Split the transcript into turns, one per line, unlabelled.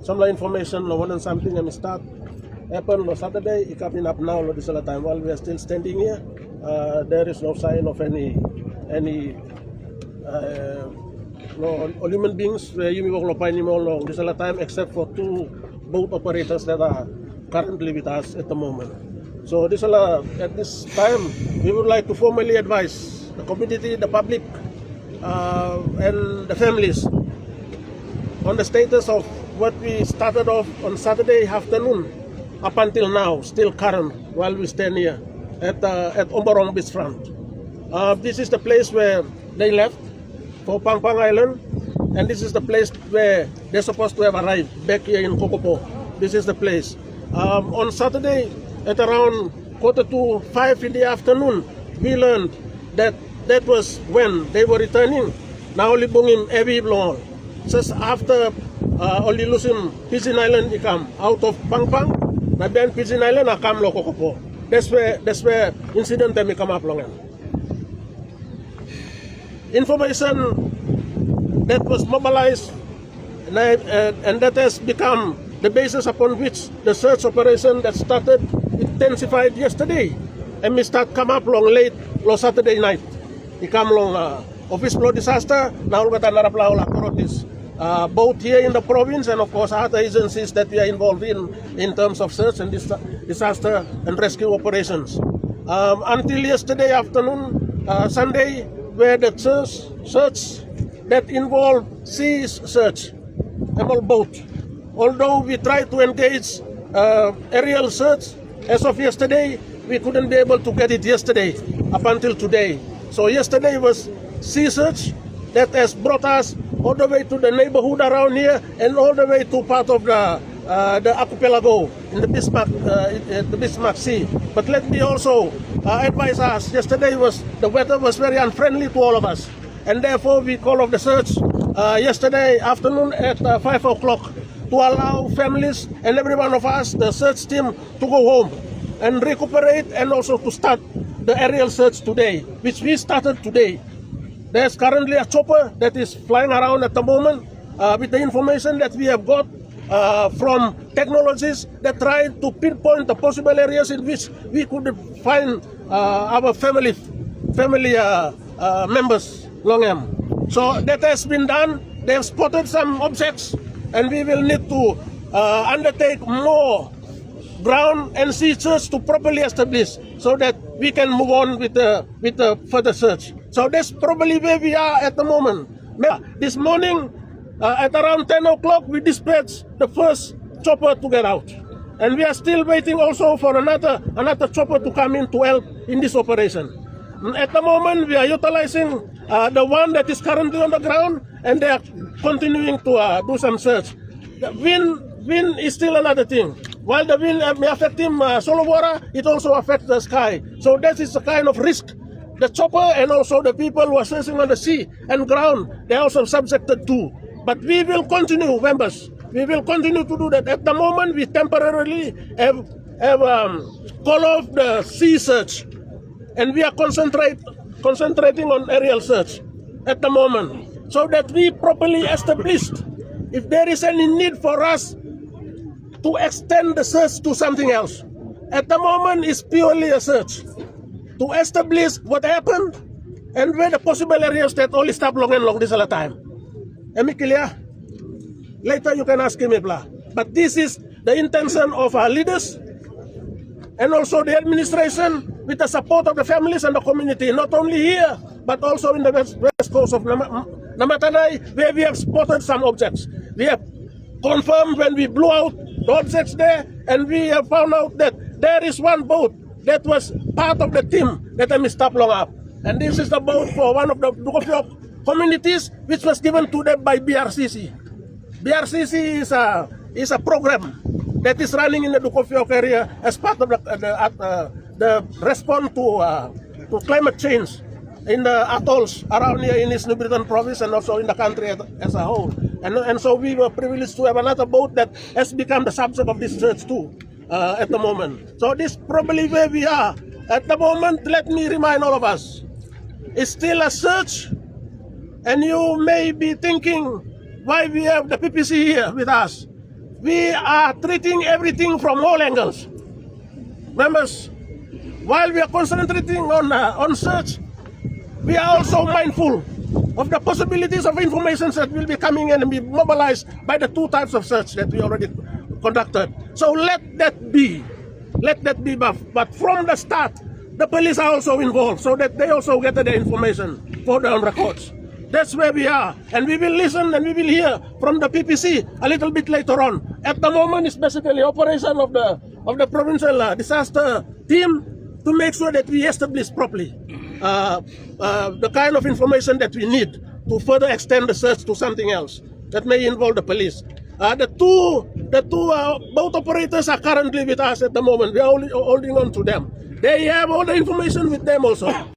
some information no one and something and start happen on Saturday. It coming up now this time while we are still standing here. There is no sign of any no human beings you will find long this time except for two boat operators that are currently with us at the moment. So this at this time we would like to formally advise the community, the public, and the families on the status of what we started off on Saturday afternoon up until now, still current while we stand here at Omborong Beachfront. This is the place where they left for Pangpang Island, and this is the place where they're supposed to have arrived back here in Kokopo. This is the place. On Saturday at around 4:45 in the afternoon, we learned that that was when they were returning. Now libungin every long. Just after only losing Pidgeon Island, come out of Pangpang. Na then Pidgeon Island, come lo Kokopo. That's where incident may come up long. Information that was mobilized and that has become the basis upon which the search operation that started intensified yesterday and may start come up long late Saturday night. It come long office flow disaster. Now we got authorities both here in the province and of course other agencies that we are involved in terms of search and disaster and rescue operations. Until yesterday afternoon, Sunday, where the search that involved sea search, all boat. Although we tried to engage aerial search, as of yesterday, we couldn't be able to get it yesterday up until today. So yesterday was sea search that has brought us all the way to the neighborhood around here and all the way to part of the archipelago in the Bismarck Sea. But let me also advise us, yesterday the weather was very unfriendly to all of us, and therefore we called off the search yesterday afternoon at 5 o'clock to allow families and every one of us, the search team, to go home and recuperate and also to start the aerial search today, which we started today. There's currently a chopper that is flying around at the moment with the information that we have got from technologies that try to pinpoint the possible areas in which we could find our family members long am. So that has been done. They have spotted some objects, and we will need to undertake more ground and sea search to properly establish so that we can move on with the further search. So that's probably where we are at the moment. This morning at around 10 o'clock we dispatched the first chopper to get out, and we are still waiting also for another chopper to come in to help in this operation. At the moment we are utilizing the one that is currently on the ground, and they are continuing to do some search. The wind is still another thing. While the wind may affect solo water, it also affects the sky. So that is a kind of risk. The chopper and also the people who are searching on the sea and ground, they are also subjected to. But we will continue, members. We will continue to do that. At the moment, we temporarily have called off the sea search, and we are concentrating on aerial search at the moment, so that we properly established if there is any need for us to extend the search to something else. At the moment, it's purely a search to establish what happened and where the possible areas that only stop long and long this all the time. Am I clear? Later you can ask him, but this is the intention of our leaders and also the administration with the support of the families and the community, not only here, but also in the west coast of Namatanai, where we have spotted some objects. We have confirmed when we blew out the objects there, and we have found out that there is one boat that was part of the team that I stop long up. And this is the boat for one of the Kokopo communities, which was given to them by BRCC. BRCC is a program that is running in the Kokopo area as part of the response to climate change in the atolls around here in East New Britain Province and also in the country as a whole. And so we were privileged to have another boat that has become the subject of this search too at the moment. So this is probably where we are. At the moment, let me remind all of us, it's still a search, and you may be thinking why we have the PPC here with us. We are treating everything from all angles. Members, while we are concentrating on search, we are also mindful of the possibilities of information that will be coming in and be mobilized by the two types of search that we already conducted. So let that be. But from the start, the police are also involved so that they also get the information for their own records. That's where we are. And we will listen and we will hear from the PPC a little bit later on. At the moment, it's basically operation of the provincial disaster team to make sure that we establish properly the kind of information that we need to further extend the search to something else that may involve the police. The two boat operators are currently with us at the moment. We are holding on to them. They have all the information with them also.